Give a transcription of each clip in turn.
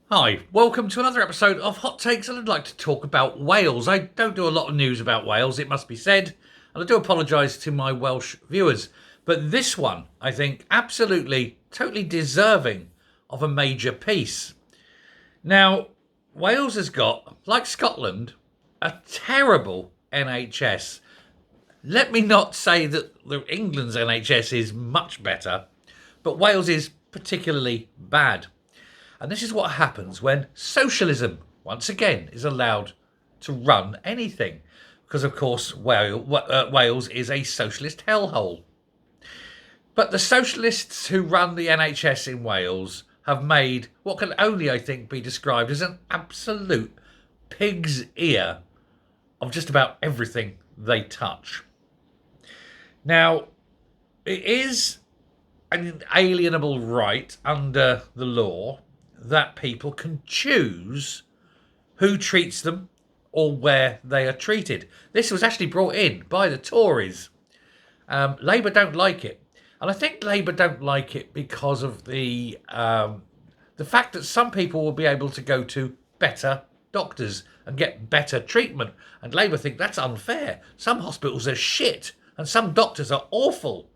Hi, welcome to another episode of Hot Takes, and I'd like to talk about Wales. I don't do a lot of news about Wales, it must be said, and I do apologise to my Welsh viewers. But this one, I think, absolutely, totally deserving of a major piece. Now, Wales has got, like Scotland, a terrible NHS. Let me not say that England's NHS is much better, but Wales is particularly bad. And this is what happens when socialism, once again, is allowed to run anything. Because, of course, Wales is a socialist hellhole. But the socialists who run the NHS in Wales have made what can only, I think, be described as an absolute pig's ear of just about everything they touch. Now, it is an inalienable right under the law that people can choose who treats them or where they are treated. This was actually brought in by the Tories. Labour don't like it, and I think Labour don't like it because of the fact that some people will be able to go to better doctors and get better treatment, and Labour think that's unfair. Some hospitals are shit, and some doctors are awful.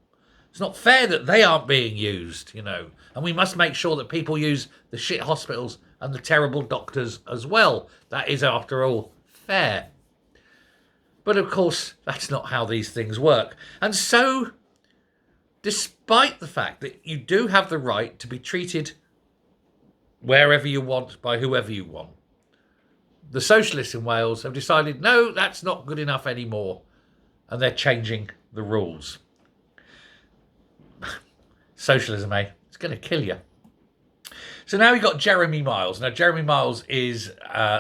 It's not fair that they aren't being used, and we must make sure that people use the shit hospitals and the terrible doctors as well. That is, after all, fair. But of course, that's not how these things work. And so, despite the fact that you do have the right to be treated wherever you want by whoever you want, the socialists in Wales have decided, no, that's not good enough anymore, and they're changing the rules. Socialism, eh? It's going to kill you. So now we've got Jeremy Miles. Now, Jeremy Miles is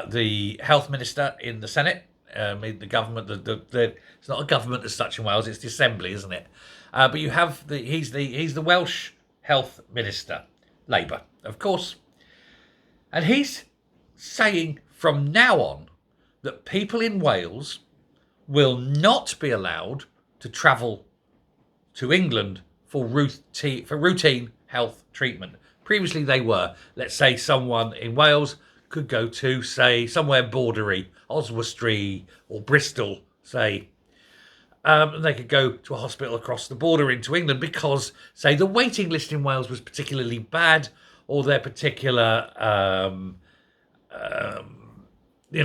the health minister in the Senate. The government, it's not a government as such in Wales, it's the Assembly, isn't it? But you have he's the Welsh health minister, Labour, of course. And he's saying from now on that people in Wales will not be allowed to travel to England for routine health treatment. Previously they were. Let's say someone in Wales could go to, say, somewhere bordery, Oswestry or Bristol, say. They could go to a hospital across the border into England because, say, the waiting list in Wales was particularly bad, or their particular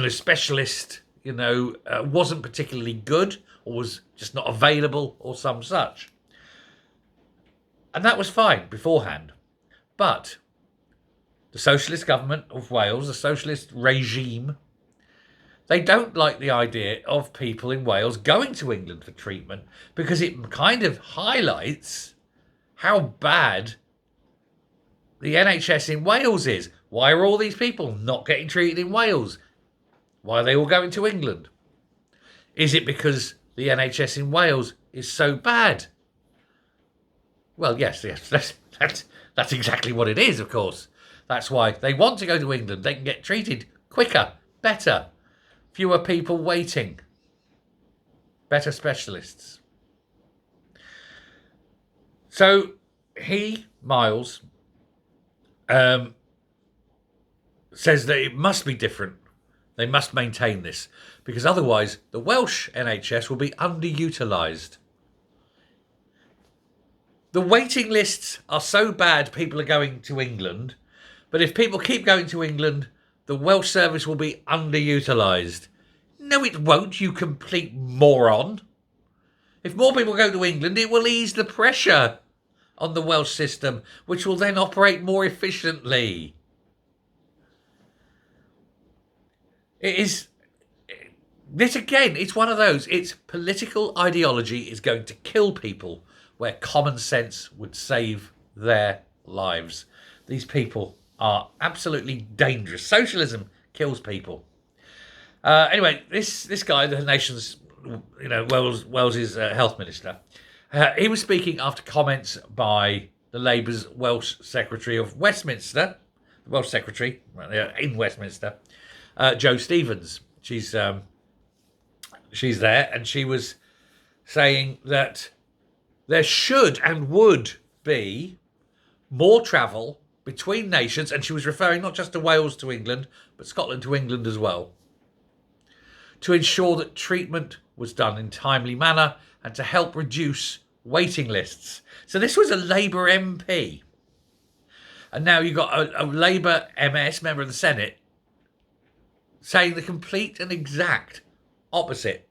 specialist, wasn't particularly good, or was just not available, or some such. And that was fine beforehand. But the socialist government of Wales, the socialist regime, they don't like the idea of people in Wales going to England for treatment because it kind of highlights how bad the NHS in Wales is. Why are all these people not getting treated in Wales? Why are they all going to England? Is it because the NHS in Wales is so bad? Well, yes, that's exactly what it is, of course. That's why they want to go to England. They can get treated quicker, better, fewer people waiting, better specialists. So Miles, says that it must be different. They must maintain this, because otherwise the Welsh NHS will be underutilised. The waiting lists are so bad people are going to England, but if people keep going to England, the Welsh service will be underutilised. No, it won't, you complete moron. If more people go to England, it will ease the pressure on the Welsh system, which will then operate more efficiently. This again, it's one of those. It's political ideology is going to kill people where common sense would save their lives. These people are absolutely dangerous. Socialism kills people. Anyway, this guy, the nation's, Wales's health minister, he was speaking after comments by the Labour's Welsh Secretary of Westminster, the Welsh Secretary in Westminster, Jo Stevens. She's there, and she was saying that there should and would be more travel between nations, and she was referring not just to Wales to England, but Scotland to England as well, to ensure that treatment was done in timely manner and to help reduce waiting lists. So this was a Labour MP. And now you've got a Labour MS, member of the Senate, saying the complete and exact opposite.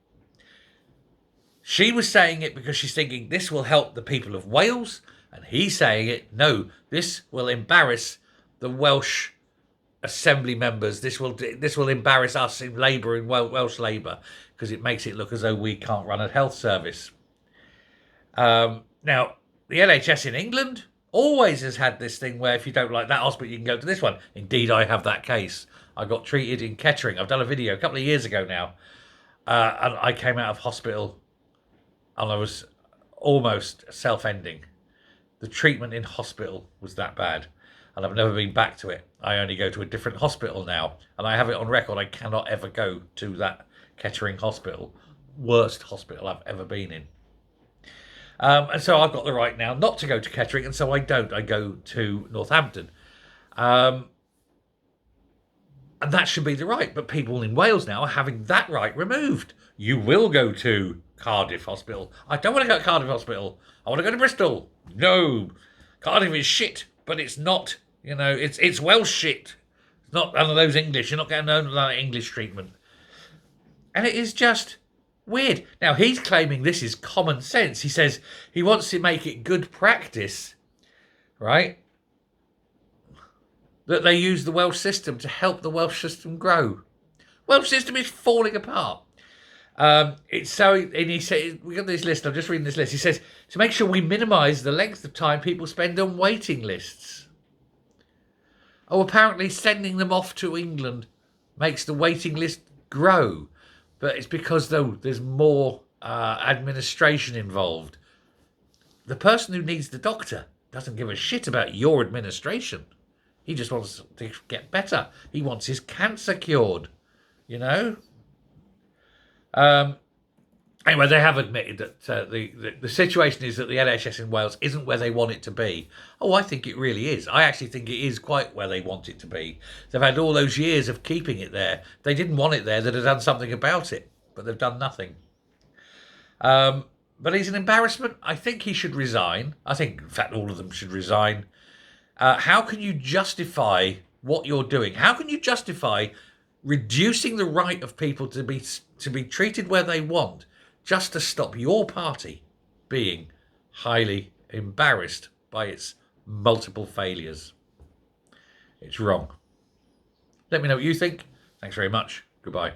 She was saying it because she's thinking this will help the people of Wales, and he's saying it, no, this will embarrass the Welsh Assembly members. This will embarrass us in Labour, in Welsh Labour, because it makes it look as though we can't run a health service. Now, the NHS in England always has had this thing where if you don't like that hospital, you can go to this one. Indeed, I have that case. I got treated in Kettering. I've done a video a couple of years ago now. And I came out of hospital and I was almost self-ending. The treatment in hospital was that bad. And I've never been back to it. I only go to a different hospital now. And I have it on record. I cannot ever go to that Kettering hospital. Worst hospital I've ever been in. And so I've got the right now not to go to Kettering, and so I don't. I go to Northampton. And that should be the right, but people in Wales now are having that right removed. You will go to Cardiff Hospital. I don't want to go to Cardiff Hospital. I want to go to Bristol. No, Cardiff is shit, but it's not, it's Welsh shit. It's not none of those English. You're not getting none of that English treatment. And it is just weird. Now, he's claiming this is common sense. He says he wants to make it good practice, right? That they use the Welsh system to help the Welsh system grow. Welsh system is falling apart. And he said, we got this list, I'm just reading this list. He says, to make sure we minimise the length of time people spend on waiting lists. Oh, apparently sending them off to England makes the waiting list grow. But it's because, though, there's more administration involved. The person who needs the doctor doesn't give a shit about your administration. He just wants to get better. He wants his cancer cured, Anyway, they have admitted that the situation is that the NHS in Wales isn't where they want it to be. Oh, I think it really is. I actually think it is quite where they want it to be. They've had all those years of keeping it there. They didn't want it there. They'd have done something about it, but they've done nothing. But he's an embarrassment. I think he should resign. I think, in fact, all of them should resign. How can you justify what you're doing? How can you justify reducing the right of people to be treated where they want, just to stop your party being highly embarrassed by its multiple failures? It's wrong. Let me know what you think. Thanks very much. Goodbye.